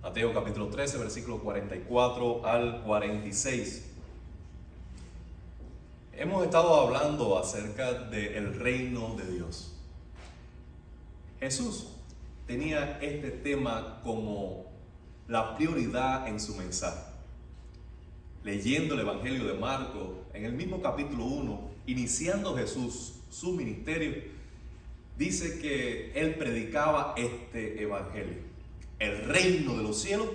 Mateo capítulo 13, versículo 44 al 46. Hemos estado hablando acerca del reino de Dios. Jesús tenía este tema como la prioridad en su mensaje. Leyendo el Evangelio de Marcos, en el mismo capítulo 1, iniciando Jesús su ministerio, dice que él predicaba este Evangelio. El reino de los cielos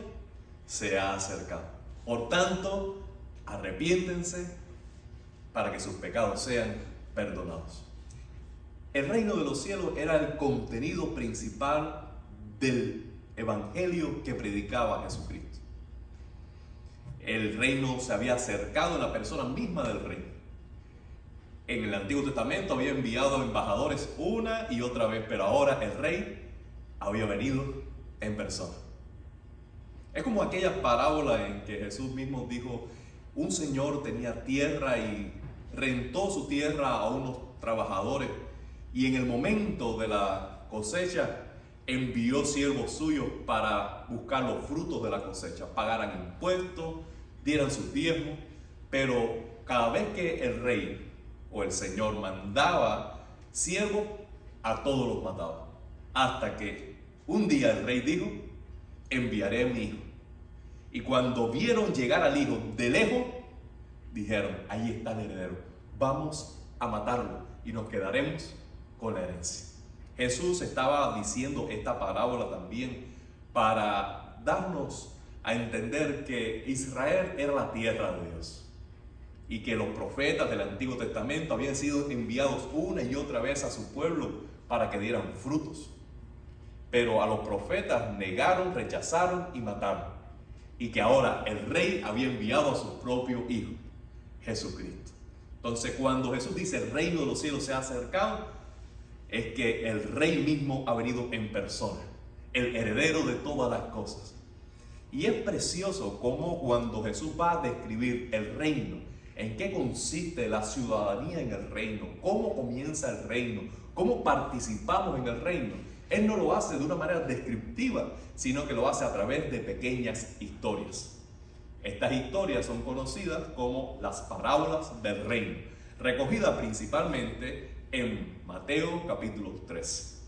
se ha acercado. Por tanto, arrepiéntense para que sus pecados sean perdonados. El reino de los cielos era el contenido principal del Evangelio que predicaba Jesucristo. El reino se había acercado en la persona misma del rey. En el Antiguo Testamento había enviado embajadores una y otra vez, pero ahora el rey había venido en persona. Es como aquella parábola en que Jesús mismo dijo: un señor tenía tierra y rentó su tierra a unos trabajadores, y en el momento de la cosecha envió siervos suyos para buscar los frutos de la cosecha, pagaran impuestos, dieran sus diezmos, pero cada vez que el rey o el señor mandaba siervos, a todos los mataba, hasta que un día el rey dijo: enviaré a mi hijo. Y cuando vieron llegar al hijo de lejos, dijeron: ahí está el heredero, vamos a matarlo y nos quedaremos con la herencia. Jesús estaba diciendo esta parábola también para darnos a entender que Israel era la tierra de Dios y que los profetas del Antiguo Testamento habían sido enviados una y otra vez a su pueblo para que dieran frutos. Pero a los profetas negaron, rechazaron y mataron. Y que ahora el rey había enviado a su propio hijo, Jesucristo. Entonces, cuando Jesús dice el reino de los cielos se ha acercado, es que el rey mismo ha venido en persona, el heredero de todas las cosas. Y es precioso cómo cuando Jesús va a describir el reino, en qué consiste la ciudadanía en el reino, cómo comienza el reino, cómo participamos en el reino, Él no lo hace de una manera descriptiva, sino que lo hace a través de pequeñas historias. Estas historias son conocidas como las parábolas del reino, recogidas principalmente en Mateo capítulo 13.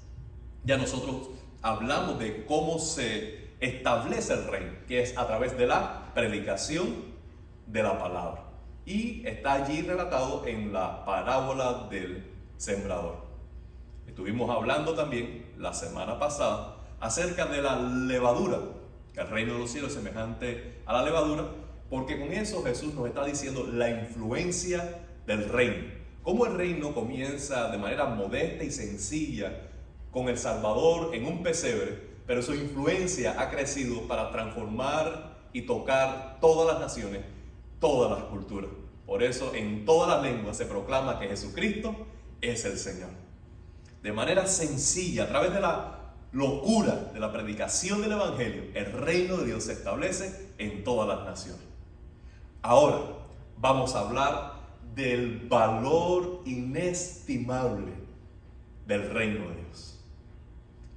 Ya nosotros hablamos de cómo se establece el reino, que es a través de la predicación de la palabra. Y está allí relatado en la parábola del sembrador. Estuvimos hablando también la semana pasada acerca de la levadura, que el reino de los cielos es semejante a la levadura, porque con eso Jesús nos está diciendo la influencia del reino. Cómo el reino comienza de manera modesta y sencilla con el Salvador en un pesebre, pero su influencia ha crecido para transformar y tocar todas las naciones, todas las culturas. Por eso en todas las lenguas se proclama que Jesucristo es el Señor. De manera sencilla, a través de la locura de la predicación del Evangelio, el reino de Dios se establece en todas las naciones. Ahora vamos a hablar del valor inestimable del reino de Dios.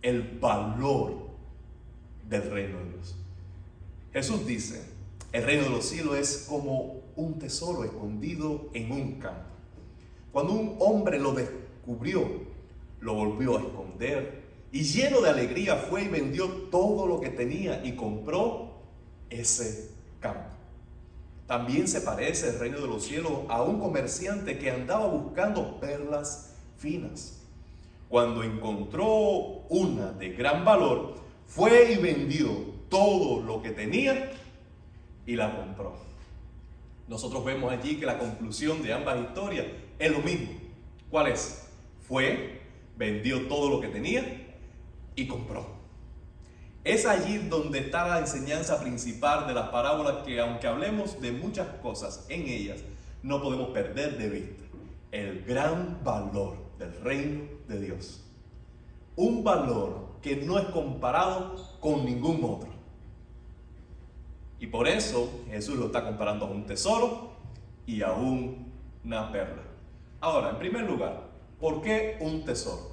El valor del reino de Dios. Jesús dice: el reino de los cielos es como un tesoro escondido en un campo. Cuando un hombre lo descubrió, lo volvió a esconder y lleno de alegría fue y vendió todo lo que tenía y compró ese campo. También se parece el reino de los cielos a un comerciante que andaba buscando perlas finas. Cuando encontró una de gran valor, fue y vendió todo lo que tenía y la compró. Nosotros vemos allí que la conclusión de ambas historias es lo mismo. ¿Cuál es? Fue, vendió todo lo que tenía y compró. Es allí donde está la enseñanza principal de las parábolas, que aunque hablemos de muchas cosas en ellas, no podemos perder de vista el gran valor del reino de Dios. Un valor que no es comparado con ningún otro. Y por eso Jesús lo está comparando a un tesoro y a una perla. Ahora, en primer lugar, ¿por qué un tesoro?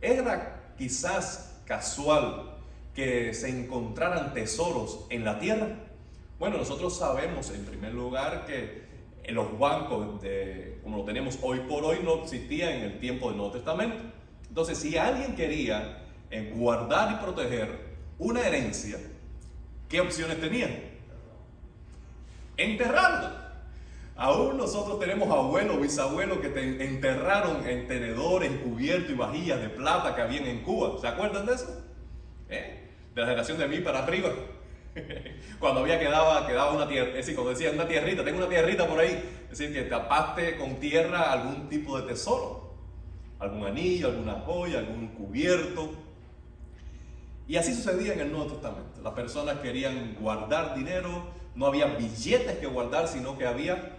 Era quizás casual que se encontraran tesoros en la tierra? Bueno, nosotros sabemos en primer lugar que en los bancos, como lo tenemos hoy por hoy, no existían en el tiempo del Nuevo Testamento. Entonces, si alguien quería guardar y proteger una herencia, ¿qué opciones tenía? Enterrarla. Aún nosotros tenemos abuelos, bisabuelos que enterraron en tenedores, cubiertos y vajillas de plata que habían en Cuba. ¿Se acuerdan de eso? De la generación de mí para arriba. Cuando quedaba una tierra, es decir, cuando decían una tierrita, tengo una tierrita por ahí, es decir, que tapaste con tierra algún tipo de tesoro, algún anillo, alguna joya, algún cubierto. Y así sucedía en el Nuevo Testamento. Las personas querían guardar dinero, no había billetes que guardar, sino que había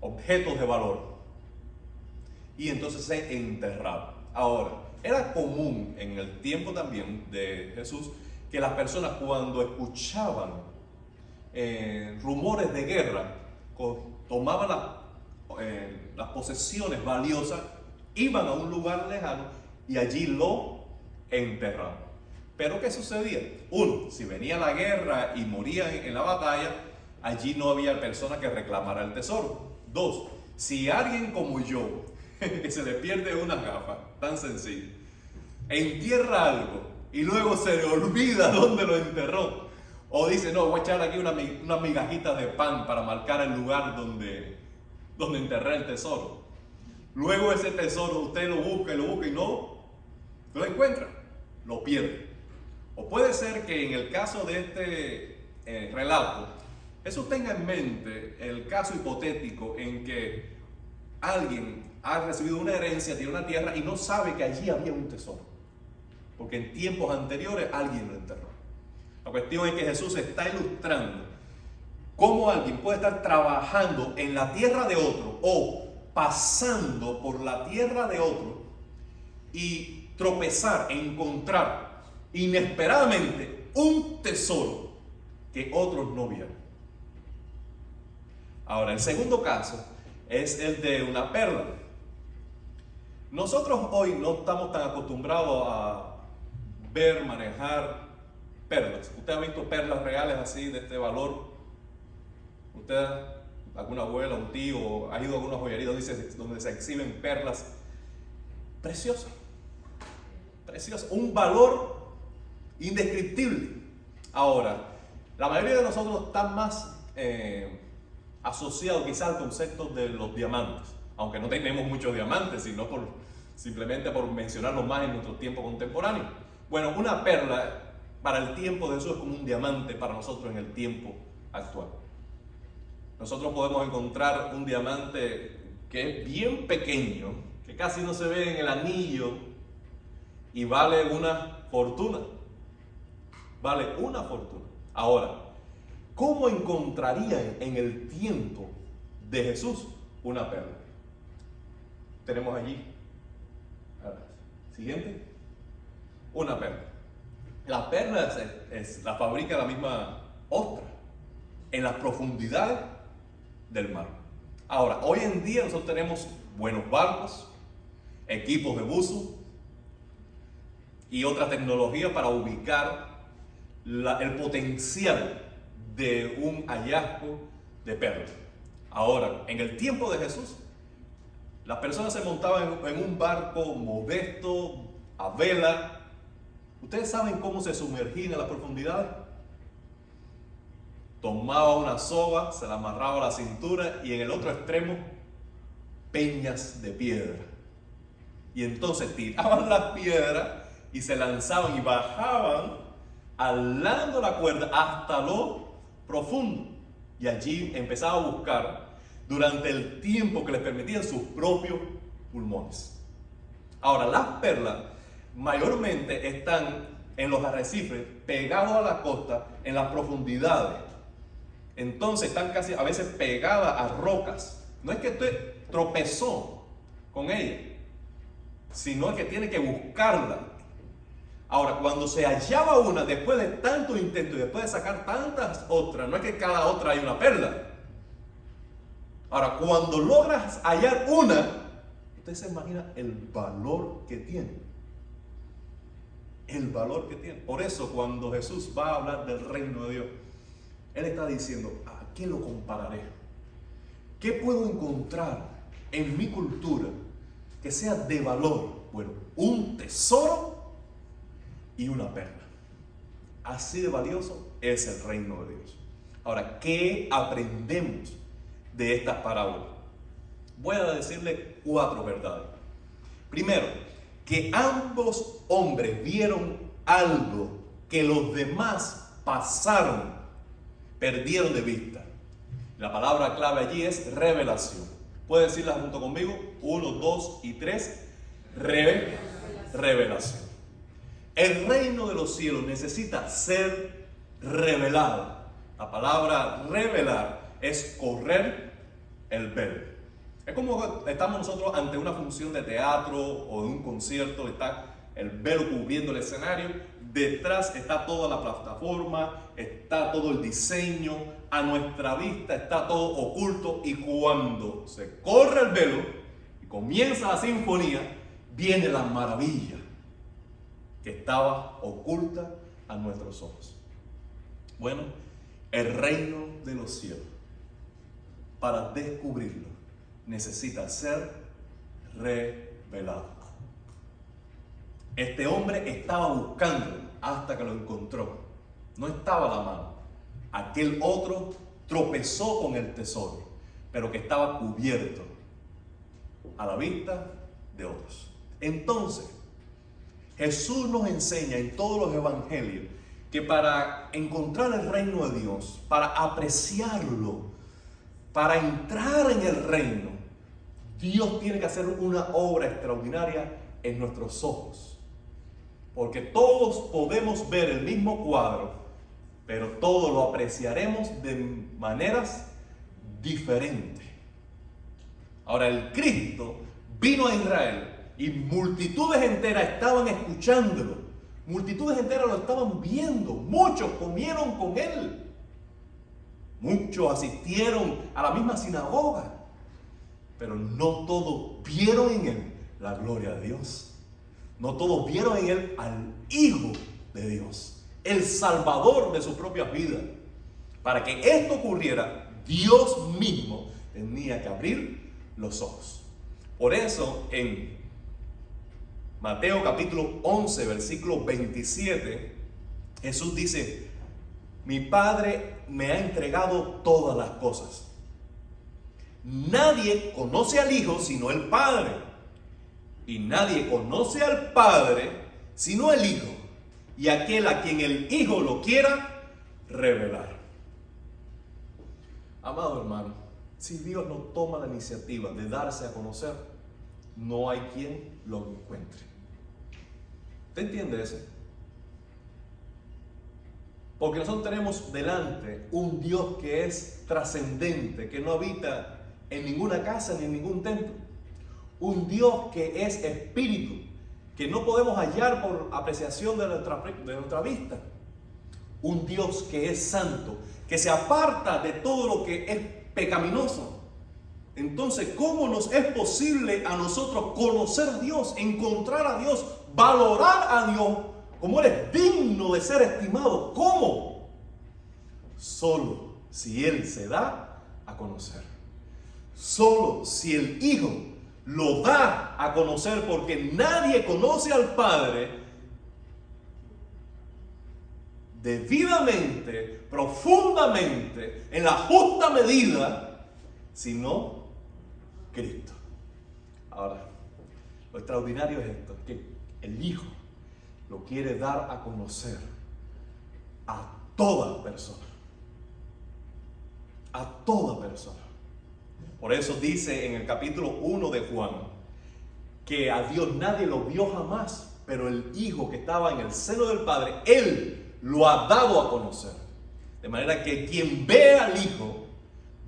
objetos de valor. Y entonces se enterraba. Ahora, era común en el tiempo también de Jesús que las personas, cuando escuchaban rumores de guerra, tomaban las posesiones valiosas, iban a un lugar lejano y allí lo enterraban. Pero ¿qué sucedía? Uno, si venía la guerra y morían en la batalla, allí no había persona que reclamara el tesoro. Dos, si alguien como yo, que se le pierde una gafa, tan sencillo, entierra algo y luego se le olvida dónde lo enterró, o dice, no, voy a echar aquí unas migajitas de pan para marcar el lugar donde enterré el tesoro. Luego ese tesoro usted lo busca y no lo encuentra, lo pierde. O puede ser que en el caso de este relato, eso tenga en mente el caso hipotético en que alguien ha recibido una herencia, tiene una tierra y no sabe que allí había un tesoro, porque en tiempos anteriores alguien lo enterró. La cuestión es que Jesús está ilustrando cómo alguien puede estar trabajando en la tierra de otro o pasando por la tierra de otro y tropezar, encontrar inesperadamente un tesoro que otros no vieron. Ahora, el segundo caso es el de una perla. Nosotros hoy no estamos tan acostumbrados a ver, manejar perlas. ¿Usted ha visto perlas reales así, de este valor? ¿Usted, alguna abuela, un tío, ha ido a alguna joyería donde se exhiben perlas preciosas? Preciosas, un valor indescriptible. Ahora, la mayoría de nosotros están más asociados quizás al concepto de los diamantes, aunque no tenemos muchos diamantes, sino simplemente por mencionarlo más en nuestro tiempo contemporáneo. Bueno, una perla para el tiempo de Jesús es como un diamante para nosotros en el tiempo actual. Nosotros podemos encontrar un diamante que es bien pequeño, que casi no se ve en el anillo y vale una fortuna. Vale una fortuna. Ahora, ¿cómo encontrarían en el tiempo de Jesús una perla? Tenemos allí. Siguiente. Una perla. La perla la fabrica la misma ostra en las profundidades del mar. Ahora, hoy en día nosotros tenemos buenos barcos, equipos de buzo y otra tecnología para ubicar el potencial de un hallazgo de perlas. Ahora, en el tiempo de Jesús, las personas se montaban en un barco modesto, a vela. ¿Ustedes saben cómo se sumergían en las profundidades? Tomaba una soga, se la amarraba a la cintura y en el otro extremo, peñas de piedra. Y entonces tiraban las piedras y se lanzaban y bajaban alando la cuerda hasta lo profundo. Y allí empezaba a buscar durante el tiempo que les permitían sus propios pulmones. Ahora, las perlas mayormente están en los arrecifes, pegados a la costa, en las profundidades. Entonces están casi a veces pegadas a rocas. No es que usted tropezó con ella, sino que tiene que buscarla. Ahora, cuando se hallaba una, después de tantos intentos y después de sacar tantas otras, no es que cada otra hay una perla. Ahora, cuando logras hallar una, usted se imagina el valor que tiene. el valor que tiene. Por eso cuando Jesús va a hablar del reino de Dios, Él está diciendo, ¿a qué lo compararé? ¿Qué puedo encontrar en mi cultura que sea de valor? Bueno, un tesoro y una perla. Así de valioso es el reino de Dios. Ahora, ¿qué aprendemos de estas parábolas? Voy a decirle 4 verdades. Primero, que ambos hombres vieron algo que los demás perdieron de vista. La palabra clave allí es revelación. ¿Puede decirla junto conmigo? 1, 2 y 3. Revelación. El reino de los cielos necesita ser revelado. La palabra revelar es correr el velo. Es como estamos nosotros ante una función de teatro o de un concierto, está el velo cubriendo el escenario, detrás está toda la plataforma, está todo el diseño, a nuestra vista está todo oculto, y cuando se corre el velo y comienza la sinfonía, viene la maravilla que estaba oculta a nuestros ojos. Bueno, el reino de los cielos, para descubrirlo, necesita ser revelado. Este hombre estaba buscando hasta que lo encontró. No estaba a la mano. Aquel otro tropezó con el tesoro, pero que estaba cubierto a la vista de otros. Entonces, Jesús nos enseña en todos los evangelios que para encontrar el reino de Dios, para apreciarlo, para entrar en el reino, Dios tiene que hacer una obra extraordinaria en nuestros ojos. Porque todos podemos ver el mismo cuadro, pero todos lo apreciaremos de maneras diferentes. Ahora, el Cristo vino a Israel y multitudes enteras estaban escuchándolo. Multitudes enteras lo estaban viendo. Muchos comieron con él. Muchos asistieron a la misma sinagoga. Pero no todos vieron en él la gloria de Dios. No todos vieron en él al Hijo de Dios, el Salvador de su propia vida. Para que esto ocurriera, Dios mismo tenía que abrir los ojos. Por eso en Mateo capítulo 11, versículo 27, Jesús dice: mi Padre me ha entregado todas las cosas. Nadie conoce al Hijo sino el Padre. Y nadie conoce al Padre sino el Hijo, y aquel a quien el Hijo lo quiera revelar. Amado hermano, si Dios no toma la iniciativa de darse a conocer, no hay quien lo encuentre. ¿Usted entiende eso? Porque nosotros tenemos delante un Dios que es trascendente, que no habita en ninguna casa ni en ningún templo. Un Dios que es espíritu, que no podemos hallar por apreciación de nuestra vista. Un Dios que es santo, que se aparta de todo lo que es pecaminoso. Entonces, ¿cómo nos es posible a nosotros conocer a Dios, encontrar a Dios, valorar a Dios como Él es digno de ser estimado? ¿Cómo? Solo si Él se da a conocer. Solo si el Hijo lo da a conocer, porque nadie conoce al Padre debidamente, profundamente, en la justa medida, sino Cristo. Ahora, lo extraordinario es esto, que el Hijo lo quiere dar a conocer a toda persona. A toda persona. Por eso dice en el capítulo 1 de Juan que a Dios nadie lo vio jamás, pero el Hijo que estaba en el seno del Padre, Él lo ha dado a conocer. De manera que quien ve al Hijo,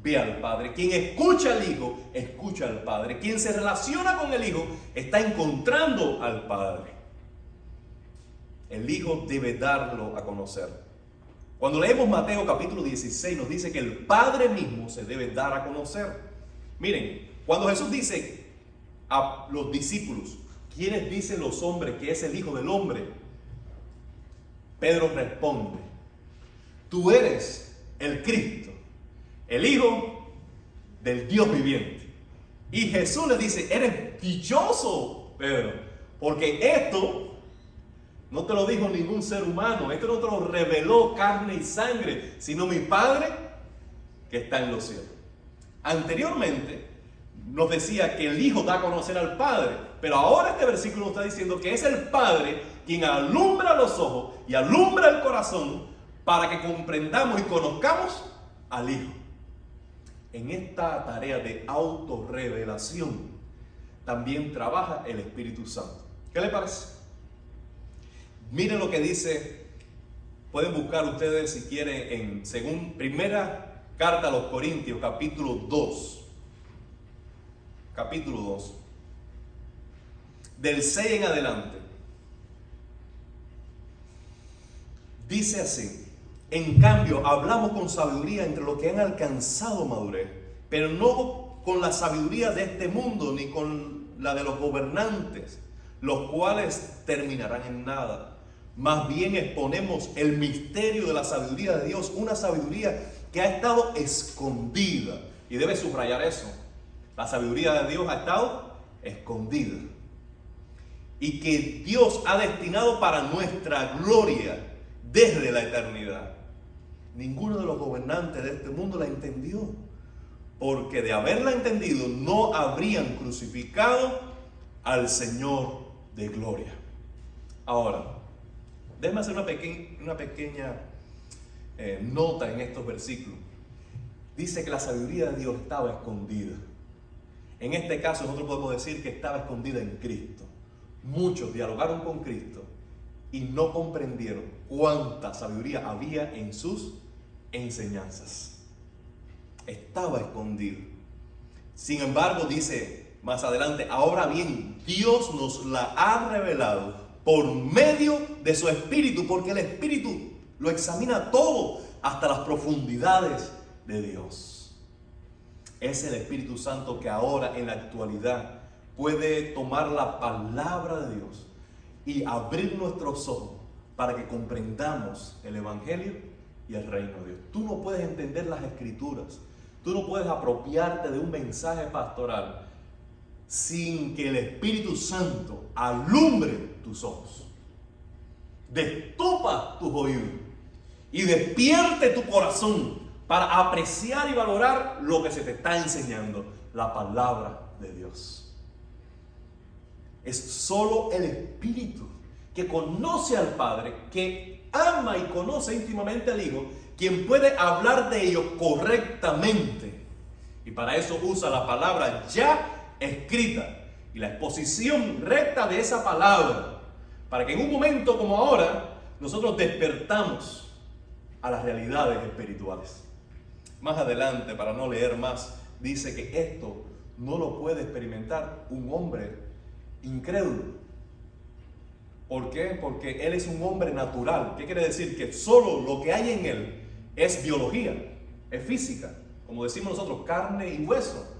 ve al Padre. Quien escucha al Hijo, escucha al Padre. Quien se relaciona con el Hijo, está encontrando al Padre. El Hijo debe darlo a conocer. Cuando leemos Mateo capítulo 16, nos dice que el Padre mismo se debe dar a conocer. Miren, cuando Jesús dice a los discípulos: ¿quiénes dicen los hombres que es el Hijo del Hombre? Pedro responde: tú eres el Cristo, el Hijo del Dios viviente. Y Jesús le dice: eres dichoso, Pedro, porque esto no te lo dijo ningún ser humano, esto no te lo reveló carne y sangre, sino mi Padre que está en los cielos. Anteriormente nos decía que el Hijo da a conocer al Padre, pero ahora este versículo nos está diciendo que es el Padre quien alumbra los ojos y alumbra el corazón para que comprendamos y conozcamos al Hijo. En esta tarea de autorrevelación también trabaja el Espíritu Santo. ¿Qué le parece? Miren lo que dice, pueden buscar ustedes si quieren según primera carta a los Corintios, capítulo 2. Capítulo 2. Del 6 en adelante. Dice así: en cambio, hablamos con sabiduría entre los que han alcanzado madurez, pero no con la sabiduría de este mundo, ni con la de los gobernantes, los cuales terminarán en nada. Más bien exponemos el misterio de la sabiduría de Dios, una sabiduría que ha estado escondida. Y debe subrayar eso. La sabiduría de Dios ha estado escondida. Y que Dios ha destinado para nuestra gloria desde la eternidad. Ninguno de los gobernantes de este mundo la entendió, porque de haberla entendido no habrían crucificado al Señor de gloria. Ahora, déjame hacer una pequeña nota en estos versículos. Dice que la sabiduría de Dios estaba escondida. En este caso nosotros podemos decir que estaba escondida en Cristo. Muchos dialogaron con Cristo y no comprendieron cuánta sabiduría había en sus enseñanzas. Estaba escondido. Sin embargo, dice más adelante: ahora bien, Dios nos la ha revelado por medio de su Espíritu, porque el Espíritu lo examina todo, hasta las profundidades de Dios. Es el Espíritu Santo que ahora en la actualidad puede tomar la palabra de Dios y abrir nuestros ojos para que comprendamos el Evangelio y el reino de Dios. Tú no puedes entender las Escrituras, tú no puedes apropiarte de un mensaje pastoral sin que el Espíritu Santo alumbre tus ojos, destupa tus oídos y despierte tu corazón para apreciar y valorar lo que se te está enseñando, la palabra de Dios. Es solo el Espíritu que conoce al Padre, que ama y conoce íntimamente al Hijo, quien puede hablar de ellos correctamente. Y para eso usa la palabra ya escrita y la exposición recta de esa palabra, para que en un momento como ahora nosotros despertamos a las realidades espirituales. Más adelante, para no leer más, dice que esto no lo puede experimentar un hombre incrédulo. ¿Por qué? Porque él es un hombre natural. ¿Qué quiere decir? Que solo lo que hay en él es biología, es física, como decimos nosotros, carne y hueso.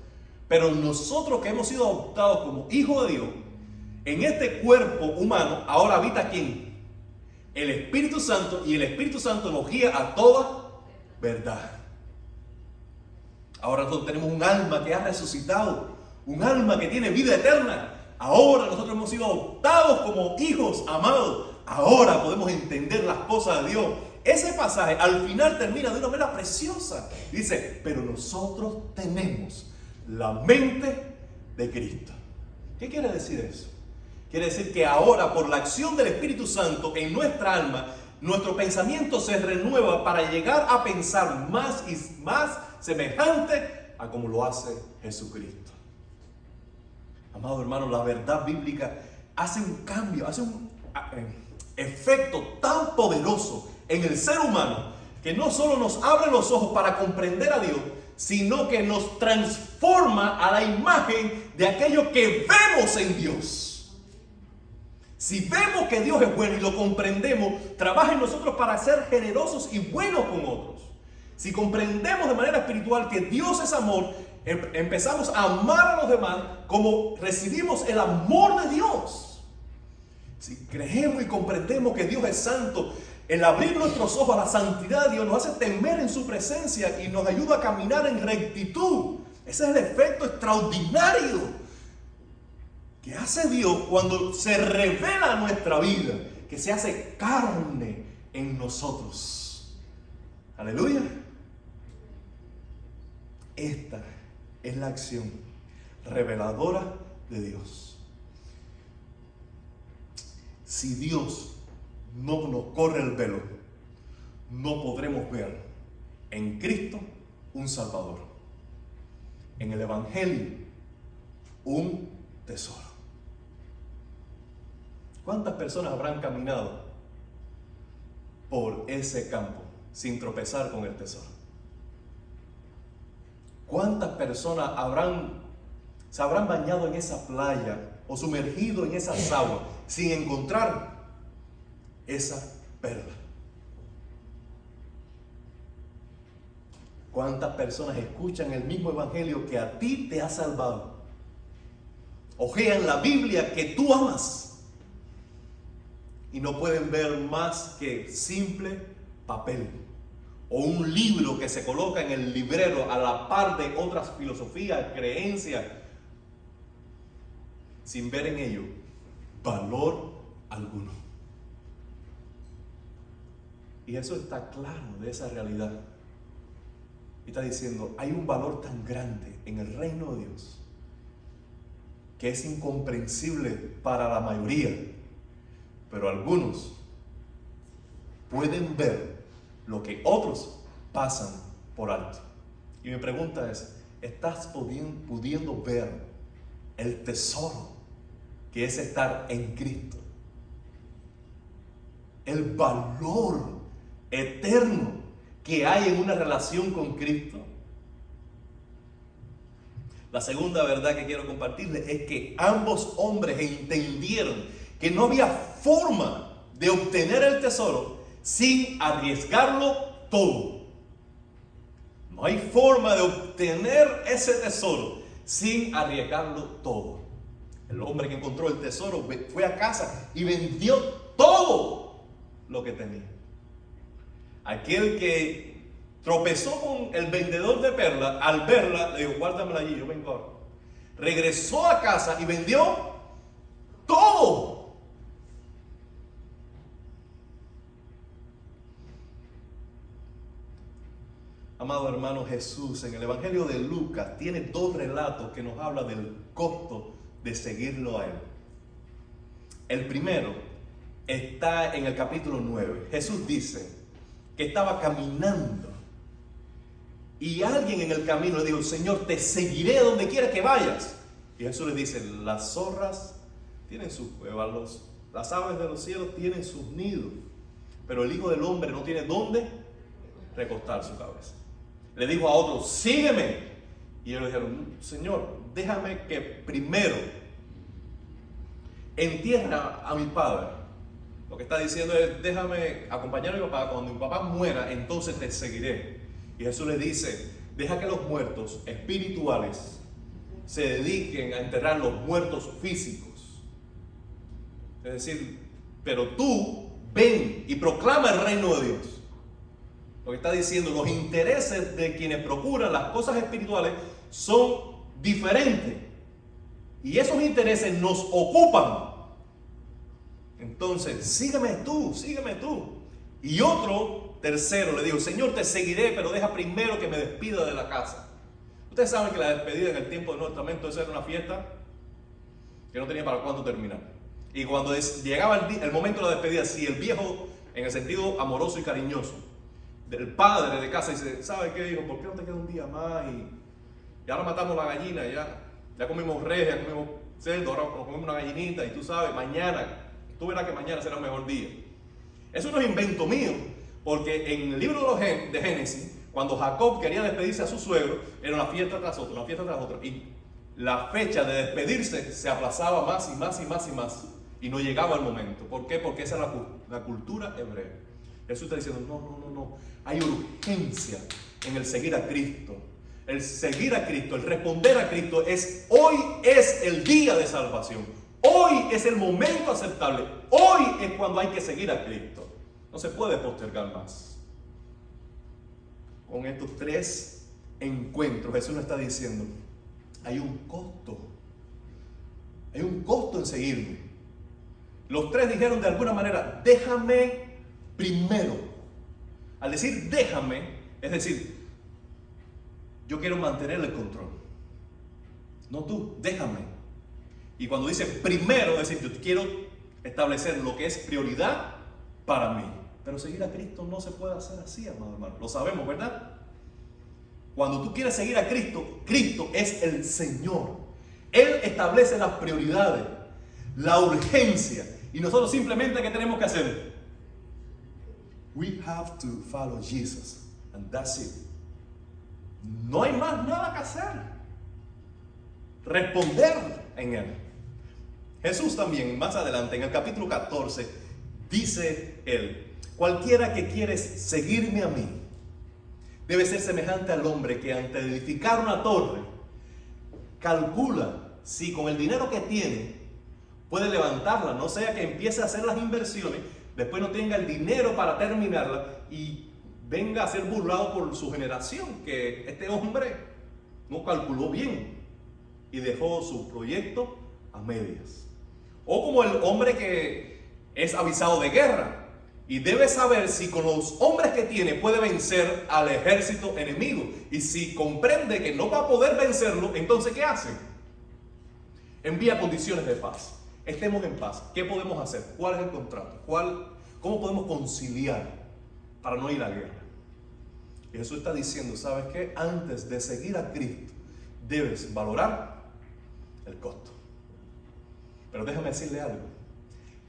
Pero nosotros que hemos sido adoptados como hijos de Dios, en este cuerpo humano ahora habita ¿quién? El Espíritu Santo, y el Espíritu Santo nos guía a toda verdad. Ahora nosotros tenemos un alma que ha resucitado, un alma que tiene vida eterna. Ahora nosotros hemos sido adoptados como hijos amados. Ahora podemos entender las cosas de Dios. Ese pasaje al final termina de una manera preciosa. Dice: pero nosotros tenemos la mente de Cristo. ¿Qué quiere decir eso? Quiere decir que ahora, por la acción del Espíritu Santo en nuestra alma, nuestro pensamiento se renueva para llegar a pensar más y más semejante a como lo hace Jesucristo. Amado hermano, la verdad bíblica hace un cambio, hace un efecto tan poderoso en el ser humano, que no solo nos abre los ojos para comprender a Dios, sino que nos transforma a la imagen de aquello que vemos en Dios. Si vemos que Dios es bueno y lo comprendemos, trabaja en nosotros para ser generosos y buenos con otros. Si comprendemos de manera espiritual que Dios es amor, empezamos a amar a los demás como recibimos el amor de Dios. Si creemos y comprendemos que Dios es santo, El abrir nuestros ojos a la santidad de Dios nos hace temer en su presencia y nos ayuda a caminar en rectitud. Ese es el efecto extraordinario que hace Dios cuando se revela a nuestra vida, que se hace carne en nosotros. Aleluya. Esta es la acción reveladora de Dios. Si Dios no nos corre el velo, no podremos ver en Cristo un Salvador, en el Evangelio un tesoro. ¿Cuántas personas habrán caminado por ese campo sin tropezar con el tesoro? ¿Cuántas personas se habrán bañado en esa playa o sumergido en esas aguas sin encontrar esa perla? ¿Cuántas personas escuchan el mismo evangelio que a ti te ha salvado? Ojean la Biblia que tú amas y no pueden ver más que simple papel o un libro que se coloca en el librero a la par de otras filosofías, creencias, sin ver en ello valor alguno. Y eso está claro de esa realidad. Y está diciendo, hay un valor tan grande en el reino de Dios que es incomprensible para la mayoría, pero algunos pueden ver lo que otros pasan por alto. Y mi pregunta es, ¿estás pudiendo ver el tesoro que es estar en Cristo? El valor eterno que hay en una relación con Cristo. La segunda verdad que quiero compartirles es que ambos hombres entendieron que no había forma de obtener el tesoro sin arriesgarlo todo. No hay forma de obtener ese tesoro sin arriesgarlo todo. El hombre que encontró el tesoro fue a casa y vendió todo lo que tenía. Aquel que tropezó con el vendedor de perlas, al verla, le dijo, guárdamela allí, yo vengo ahora. Regresó a casa y vendió todo. Amado hermano, Jesús en el Evangelio de Lucas tiene dos relatos que nos hablan del costo de seguirlo a Él. El primero está en el capítulo 9. Jesús dice que estaba caminando y alguien en el camino le dijo, Señor, te seguiré donde quiera que vayas. Y Jesús le dice, las zorras tienen sus cuevas, las aves de los cielos tienen sus nidos, pero el Hijo del Hombre no tiene dónde recostar su cabeza. Le dijo a otro, sígueme. Y ellos le dijeron, Señor, déjame que primero entierra a mi padre. Lo que está diciendo es, déjame acompañar a mi papá. Cuando mi papá muera, entonces te seguiré. Y Jesús le dice, deja que los muertos espirituales se dediquen a enterrar los muertos físicos. Es decir, pero tú ven y proclama el reino de Dios. Lo que está diciendo, los intereses de quienes procuran las cosas espirituales son diferentes. Y esos intereses nos ocupan. Entonces, sígueme tú. Y otro, tercero, le dijo, Señor, te seguiré, pero deja primero que me despida de la casa. Ustedes saben que la despedida en el tiempo del Nuevo Testamento, eso era una fiesta que no tenía para cuándo terminar. Y cuando llegaba el momento de la despedida, si el viejo, en el sentido amoroso y cariñoso, del padre de casa dice, ¿sabe qué, hijo? ¿Por qué no te queda un día más? Y ahora matamos la gallina, ya comimos res, ya comimos cerdo, ahora comimos una gallinita, y tú sabes, tú verás que mañana será un mejor día. Eso no es invento mío, porque en el libro de Génesis, cuando Jacob quería despedirse a su suegro, era una fiesta tras otra, y la fecha de despedirse se aplazaba más y más, y no llegaba el momento. ¿Por qué? Porque esa es la cultura hebrea. Jesús está diciendo, no, hay urgencia en el seguir a Cristo. El seguir a Cristo, el responder a Cristo hoy es el día de salvación. Hoy es el momento aceptable. Hoy es cuando hay que seguir a Cristo. No se puede postergar más. Con estos 3 encuentros, Jesús nos está diciendo, hay un costo. Hay un costo en seguirme. Los 3 dijeron de alguna manera, déjame primero. Al decir déjame, es decir, yo quiero mantener el control. No tú, déjame. Y cuando dice primero, es decir, yo quiero establecer lo que es prioridad para mí. Pero seguir a Cristo no se puede hacer así, amado hermano. Lo sabemos, ¿verdad? Cuando tú quieres seguir a Cristo, Cristo es el Señor. Él establece las prioridades, la urgencia. Y nosotros simplemente, ¿qué tenemos que hacer? We have to follow Jesus. And that's it. No hay más nada que hacer. Responder en Él. Jesús también, más adelante, en el capítulo 14, dice Él, cualquiera que quiere seguirme a mí, debe ser semejante al hombre que antes de edificar una torre, calcula si con el dinero que tiene puede levantarla, no sea que empiece a hacer las inversiones, después no tenga el dinero para terminarla y venga a ser burlado por su generación, que este hombre no calculó bien y dejó su proyecto a medias. O como el hombre que es avisado de guerra y debe saber si con los hombres que tiene puede vencer al ejército enemigo. Y si comprende que no va a poder vencerlo, entonces ¿qué hace? Envía condiciones de paz. Estemos en paz. ¿Qué podemos hacer? ¿Cuál es el contrato? ¿Cómo podemos conciliar para no ir a guerra? Y Jesús está diciendo, ¿sabes qué? Antes de seguir a Cristo, debes valorar el costo. Pero déjame decirle algo,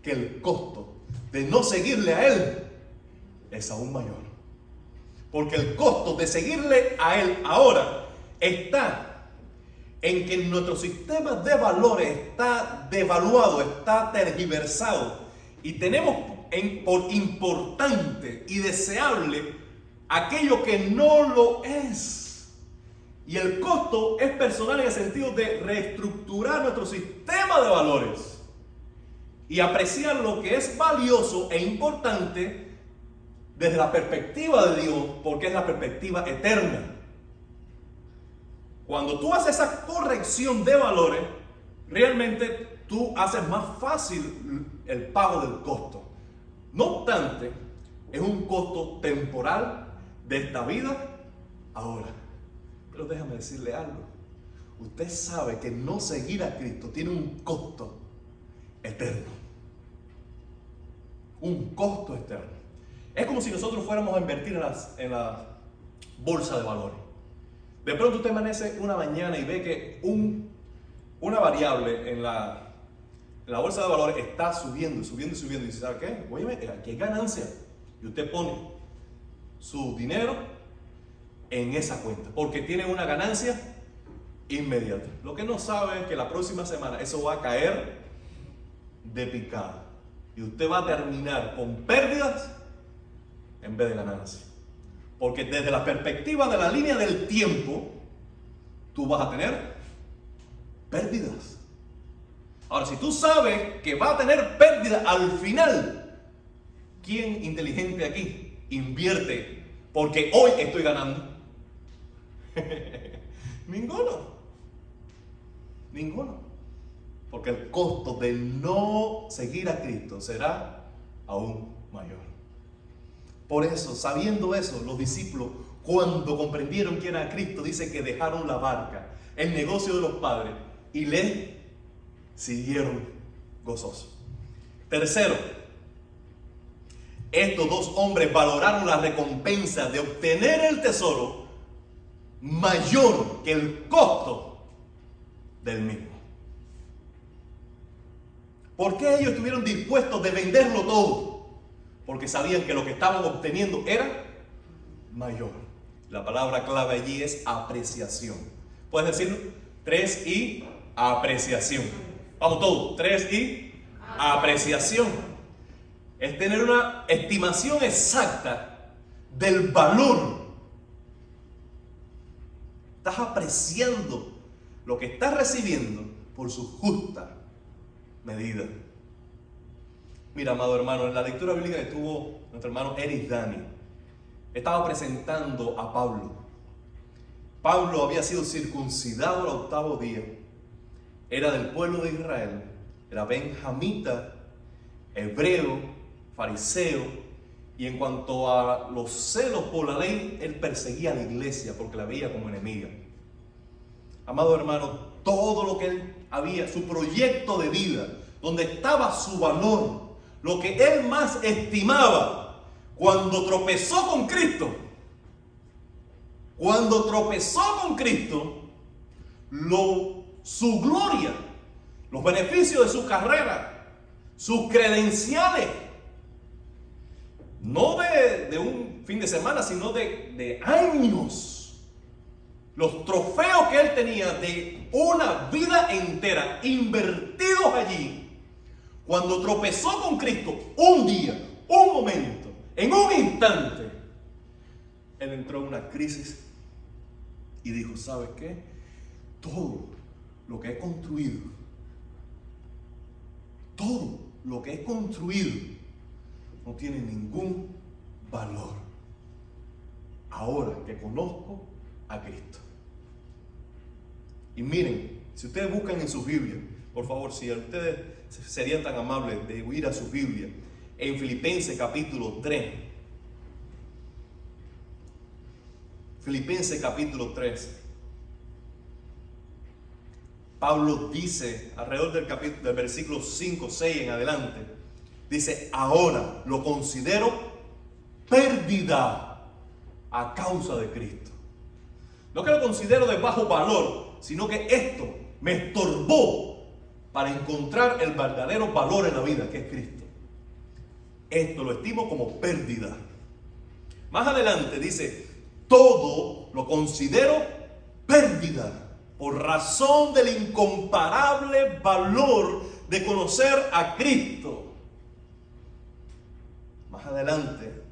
que el costo de no seguirle a Él es aún mayor. Porque el costo de seguirle a Él ahora está en que nuestro sistema de valores está devaluado, está tergiversado. Y tenemos por importante y deseable aquello que no lo es. Y el costo es personal en el sentido de reestructurar nuestro sistema de valores y apreciar lo que es valioso e importante desde la perspectiva de Dios, porque es la perspectiva eterna. Cuando tú haces esa corrección de valores, realmente tú haces más fácil el pago del costo. No obstante, es un costo temporal de esta vida ahora. Pero déjame decirle algo. Usted sabe que no seguir a Cristo tiene un costo eterno. Un costo eterno. Es como si nosotros fuéramos a invertir en la bolsa de valores. De pronto usted amanece una mañana y ve que una variable en la bolsa de valores está subiendo, subiendo y subiendo. Y dice, ¿sabe qué? Oye, aquí hay ganancia. Y usted pone su dinero en esa cuenta, porque tiene una ganancia inmediata. Lo que no sabe es que la próxima semana eso va a caer de picada y usted va a terminar con pérdidas en vez de ganancia, porque desde la perspectiva de la línea del tiempo tú vas a tener pérdidas. Ahora, si tú sabes que va a tener pérdidas al final, ¿quién inteligente aquí invierte porque hoy estoy ganando? Ninguno. Porque el costo de no seguir a Cristo será aún mayor. Por eso, sabiendo eso, los discípulos, cuando comprendieron quién era Cristo, dice que dejaron la barca, el negocio de los padres, y le siguieron gozosos. Tercero, estos 2 hombres valoraron la recompensa de obtener el tesoro mayor que el costo del mismo. ¿Por qué ellos estuvieron dispuestos de venderlo todo? Porque sabían que lo que estaban obteniendo era mayor. La palabra clave allí es apreciación. ¿Puedes decirlo? 3 y apreciación. Vamos todos. 3 y apreciación. Es tener una estimación exacta del valor. Estás apreciando lo que estás recibiendo por su justa medida. Mira, amado hermano, en la lectura bíblica que tuvo nuestro hermano Eric Dani, estaba presentando a Pablo. Pablo había sido circuncidado al 8º día, era del pueblo de Israel, era benjamita, hebreo, fariseo, y en cuanto a los celos por la ley, él perseguía a la iglesia porque la veía como enemiga. Amado hermano, todo lo que él había, su proyecto de vida, donde estaba su valor, lo que él más estimaba, cuando tropezó con Cristo, su gloria, los beneficios de su carrera, sus credenciales, no de un fin de semana, sino de años, los trofeos que él tenía de una vida entera invertidos allí, cuando tropezó con Cristo, un día, un momento, en un instante, él entró en una crisis y dijo, ¿sabes qué? Todo lo que he construido, no tiene ningún valor ahora que conozco a Cristo. Y miren, si ustedes buscan en sus Biblias, por favor, si ustedes serían tan amables de ir a su Biblia, en Filipenses capítulo 3. Filipenses capítulo 3. Pablo dice, alrededor del versículo 5, 6 en adelante, dice, ahora lo considero pérdida a causa de Cristo. No que lo considero de bajo valor, sino que esto me estorbó para encontrar el verdadero valor en la vida, que es Cristo. Esto lo estimo como pérdida. Más adelante dice, todo lo considero pérdida por razón del incomparable valor de conocer a Cristo. Más adelante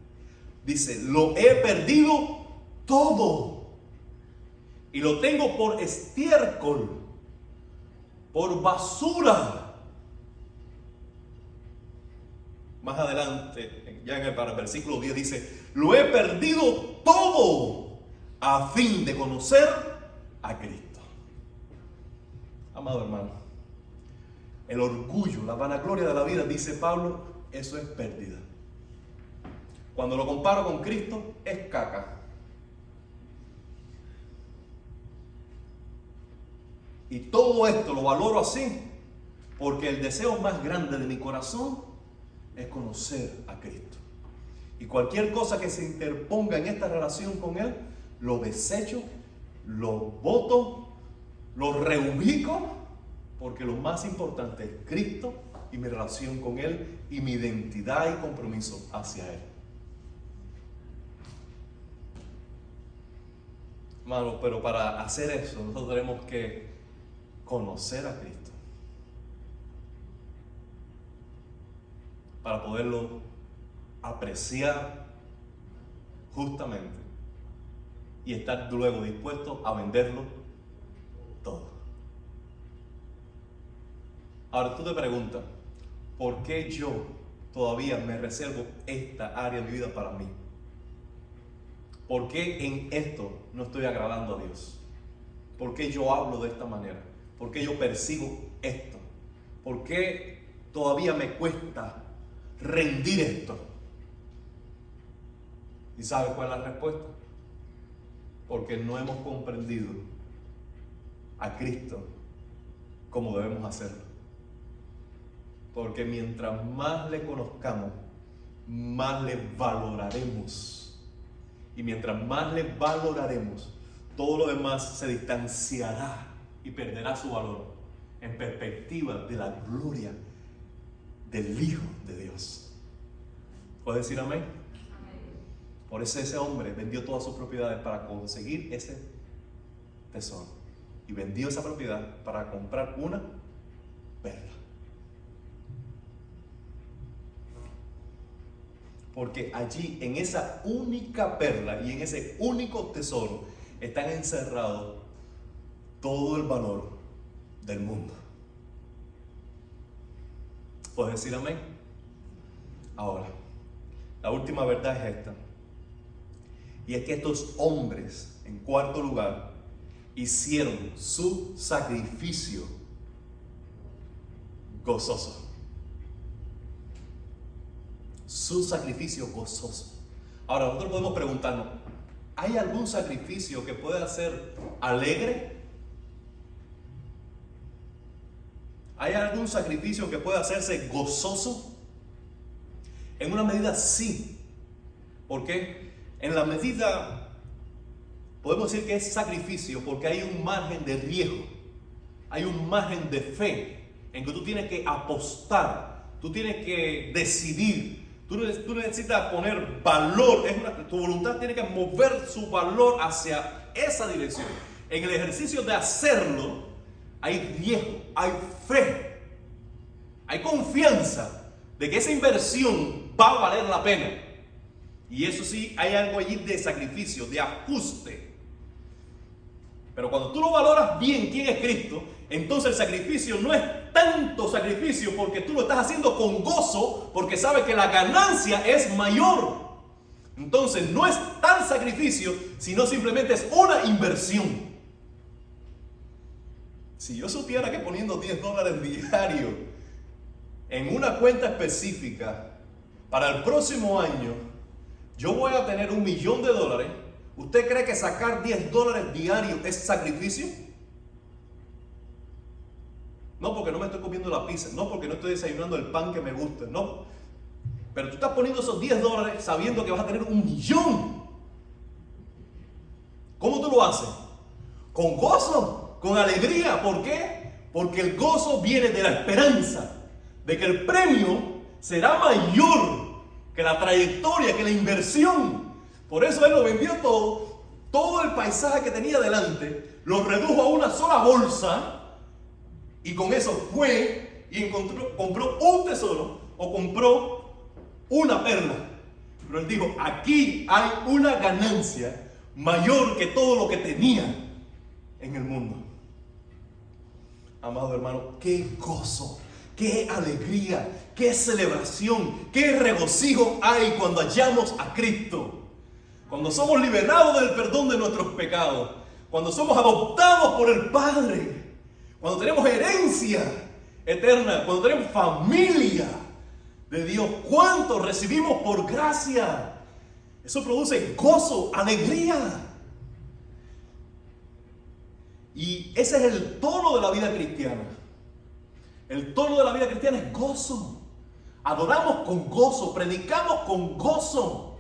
dice, lo he perdido todo y lo tengo por estiércol, por basura. Más adelante, para el versículo 10 dice, lo he perdido todo a fin de conocer a Cristo. Amado hermano, el orgullo, la vanagloria de la vida, dice Pablo, eso es pérdida. Cuando lo comparo con Cristo, es caca. Y todo esto lo valoro así, porque el deseo más grande de mi corazón es conocer a Cristo. Y cualquier cosa que se interponga en esta relación con Él, lo desecho, lo boto, lo reubico, porque lo más importante es Cristo y mi relación con Él y mi identidad y compromiso hacia Él. Hermano, pero para hacer eso, nosotros tenemos que conocer a Cristo. Para poderlo apreciar justamente y estar luego dispuesto a venderlo todo. Ahora tú te preguntas, ¿por qué yo todavía me reservo esta área de mi vida para mí? ¿Por qué en esto no estoy agradando a Dios? ¿Por qué yo hablo de esta manera? ¿Por qué yo persigo esto? ¿Por qué todavía me cuesta rendir esto? ¿Y sabes cuál es la respuesta? Porque no hemos comprendido a Cristo como debemos hacerlo. Porque mientras más le conozcamos, más le valoraremos. Y mientras más le valoraremos, todo lo demás se distanciará y perderá su valor en perspectiva de la gloria del Hijo de Dios. ¿Puedes decir amén? Por eso ese hombre vendió todas sus propiedades para conseguir ese tesoro. Y vendió esa propiedad para comprar una perla. Porque allí, en esa única perla y en ese único tesoro, están encerrados todo el valor del mundo. ¿Puedes decir amén? Ahora, La última verdad es esta. Y es que estos hombres, en cuarto lugar, hicieron su sacrificio gozoso. Su sacrificio gozoso. Ahora, nosotros podemos preguntarnos, ¿hay algún sacrificio que pueda ser alegre? ¿Hay algún sacrificio que pueda hacerse gozoso? En una medida sí. ¿Por qué? En la medida, podemos decir que es sacrificio porque hay un margen de riesgo. Hay un margen de fe en que tú tienes que apostar. Tú tienes que decidir. Tú necesitas poner valor. Tu voluntad tiene que mover su valor hacia esa dirección. En el ejercicio de hacerlo, hay riesgo, hay fe, hay confianza de que esa inversión va a valer la pena. Y eso sí, hay algo allí de sacrificio, de ajuste. Pero cuando tú lo valoras bien quién es Cristo, entonces el sacrificio no es tanto sacrificio porque tú lo estás haciendo con gozo, porque sabes que la ganancia es mayor. Entonces no es tal sacrificio, sino simplemente es una inversión. Si yo supiera que poniendo $10 diario en una cuenta específica para el próximo año yo voy a tener $1.000.000, ¿usted cree que sacar $10 diarios es sacrificio? No porque no me estoy comiendo la pizza, no porque no estoy desayunando el pan que me gusta, no. Pero tú estás poniendo esos $10 sabiendo que vas a tener $1.000.000. ¿Cómo tú lo haces? Con gozo, con alegría. ¿Por qué? Porque el gozo viene de la esperanza de que el premio será mayor que la trayectoria, que la inversión. Por eso él lo vendió todo el paisaje que tenía delante, lo redujo a una sola bolsa y con eso fue y compró un tesoro o compró una perla. Pero él dijo, aquí hay una ganancia mayor que todo lo que tenía en el mundo. Amado hermano, qué gozo, qué alegría, qué celebración, qué regocijo hay cuando hallamos a Cristo. Cuando somos liberados del perdón de nuestros pecados, cuando somos adoptados por el Padre, cuando tenemos herencia eterna, cuando tenemos familia de Dios, ¿cuánto recibimos por gracia? Eso produce gozo, alegría. Y ese es el tono de la vida cristiana. El tono de la vida cristiana es gozo. Adoramos con gozo, predicamos con gozo,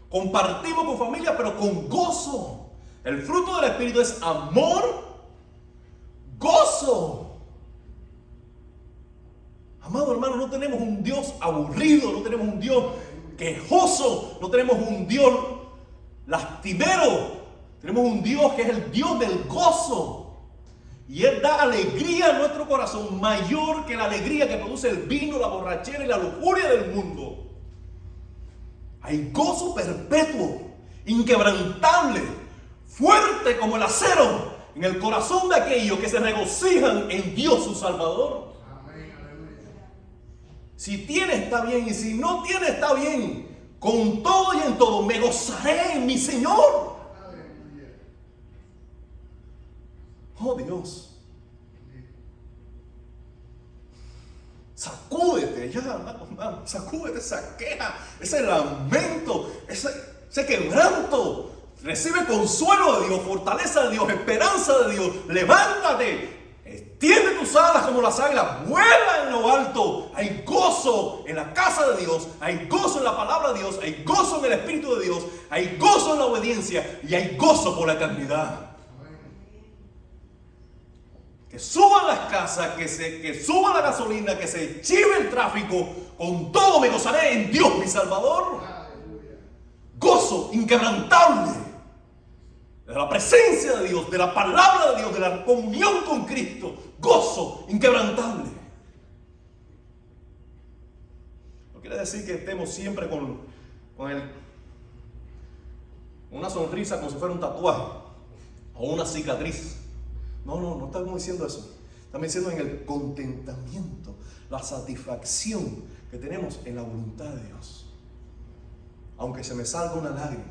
compartimos con familia, pero con gozo. El fruto del Espíritu es amor, gozo. Amado hermano, no tenemos un Dios aburrido, no tenemos un Dios quejoso, no tenemos un Dios lastimero. Tenemos un Dios que es el Dios del gozo. Y Él da alegría a nuestro corazón mayor que la alegría que produce el vino, la borrachera y la lujuria del mundo. Hay gozo perpetuo, inquebrantable, fuerte como el acero en el corazón de aquellos que se regocijan en Dios su Salvador. Si tiene, está bien, y si no tiene, está bien. Con todo y en todo me gozaré en mi Señor. Oh Dios, sacúdete ya, sacúdete esa queja, ese lamento, ese quebranto. Recibe consuelo de Dios, fortaleza de Dios, esperanza de Dios. Levántate, extiende tus alas como las águilas, vuela en lo alto. Hay gozo en la casa de Dios, hay gozo en la palabra de Dios, hay gozo en el Espíritu de Dios, hay gozo en la obediencia y hay gozo por la eternidad. Que suban las casas, que suba la gasolina, que se chive el tráfico. Con todo me gozaré en Dios, mi Salvador. Gozo inquebrantable de la presencia de Dios, de la palabra de Dios, de la comunión con Cristo. Gozo inquebrantable. No quiere decir que estemos siempre con una sonrisa como si fuera un tatuaje o una cicatriz. No estamos diciendo eso. Estamos diciendo en el contentamiento, la satisfacción que tenemos en la voluntad de Dios. aunque se me salga una lágrima,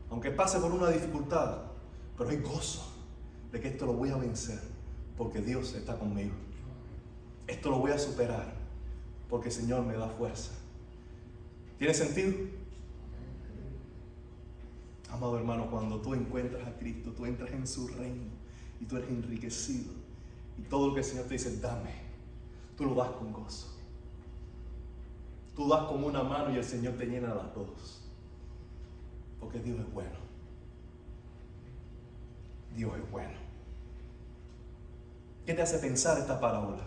aunque pase por una dificultad, pero hay gozo de que esto lo voy a vencer, porque Dios está conmigo. Esto lo voy a superar, porque el Señor me da fuerza. ¿Tiene sentido? Amado hermano, cuando tú encuentras a Cristo, tú entras en su reino y tú eres enriquecido. Y todo lo que el Señor te dice, dame, tú lo das con gozo. Tú das con una mano y el Señor te llena las dos. Porque Dios es bueno. Dios es bueno. ¿Qué te hace pensar esta parábola?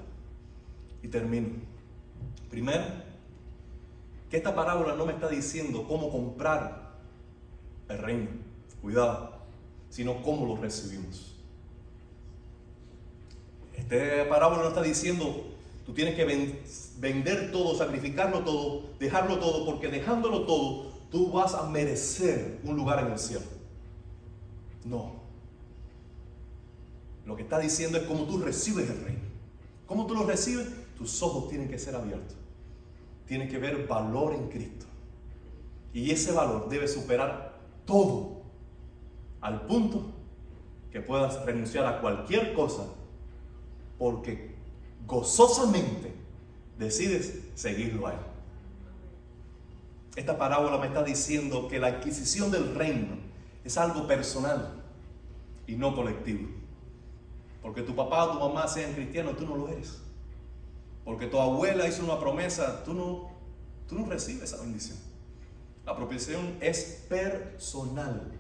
Y termino. Primero, que esta parábola no me está diciendo cómo comprar el reino. Cuidado. Sino cómo lo recibimos. Esta parábola no está diciendo tú tienes que vender todo, sacrificarlo todo, dejarlo todo, porque dejándolo todo, tú vas a merecer un lugar en el cielo. No. Lo que está diciendo es cómo tú recibes el reino. ¿Cómo tú lo recibes? Tus ojos tienen que ser abiertos. Tienes que ver valor en Cristo. Y ese valor debe superar todo, al punto que puedas renunciar a cualquier cosa, porque gozosamente decides seguirlo a Él. Esta parábola me está diciendo que la adquisición del reino es algo personal y no colectivo. Porque tu papá o tu mamá sean cristianos, tú no lo eres. Porque tu abuela hizo una promesa, tú no recibes esa bendición. La provisión es personal.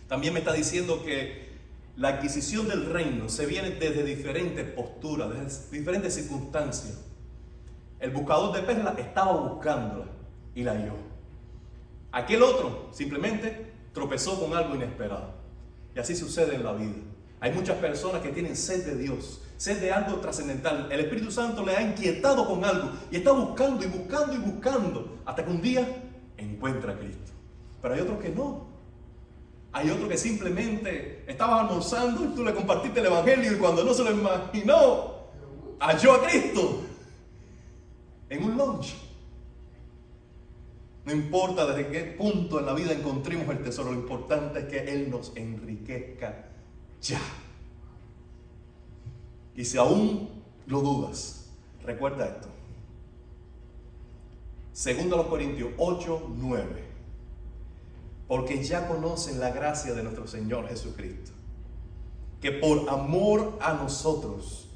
También me está diciendo que la adquisición del reino se viene desde diferentes posturas, desde diferentes circunstancias. El buscador de perlas estaba buscándola y la halló. Aquel otro simplemente tropezó con algo inesperado. Y así sucede en la vida. Hay muchas personas que tienen sed de Dios, sed de algo trascendental. El Espíritu Santo le ha inquietado con algo y está buscando y buscando y buscando hasta que un día encuentra a Cristo. Pero hay otros que no. Hay otro que simplemente estaba almorzando y tú le compartiste el evangelio y cuando no se lo imaginó, halló a Cristo en un lunch. No importa desde qué punto en la vida encontremos el tesoro, lo importante es que Él nos enriquezca ya. Y si aún lo dudas, recuerda esto. 2 Corintios 8:9. Porque ya conocen la gracia de nuestro Señor Jesucristo, que por amor a nosotros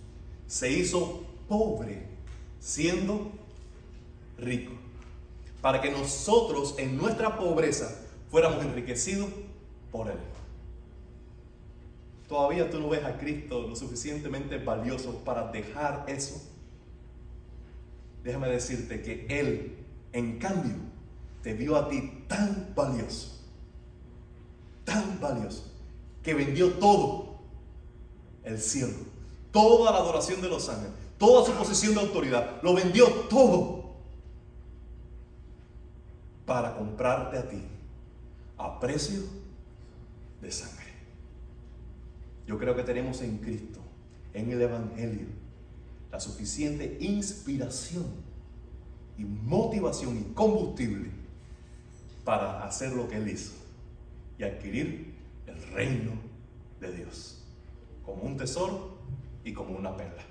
se hizo pobre, siendo rico, para que nosotros en nuestra pobreza fuéramos enriquecidos por Él. ¿Todavía tú no ves a Cristo lo suficientemente valioso para dejar eso? Déjame decirte que Él, en cambio, te vio a ti tan valioso, que vendió todo el cielo, toda la adoración de los ángeles, toda su posición de autoridad, lo vendió todo para comprarte a ti a precio de sangre. Yo creo que tenemos en Cristo, en el Evangelio, la suficiente inspiración y motivación y combustible para hacer lo que Él hizo y adquirir el reino de Dios como un tesoro y como una perla.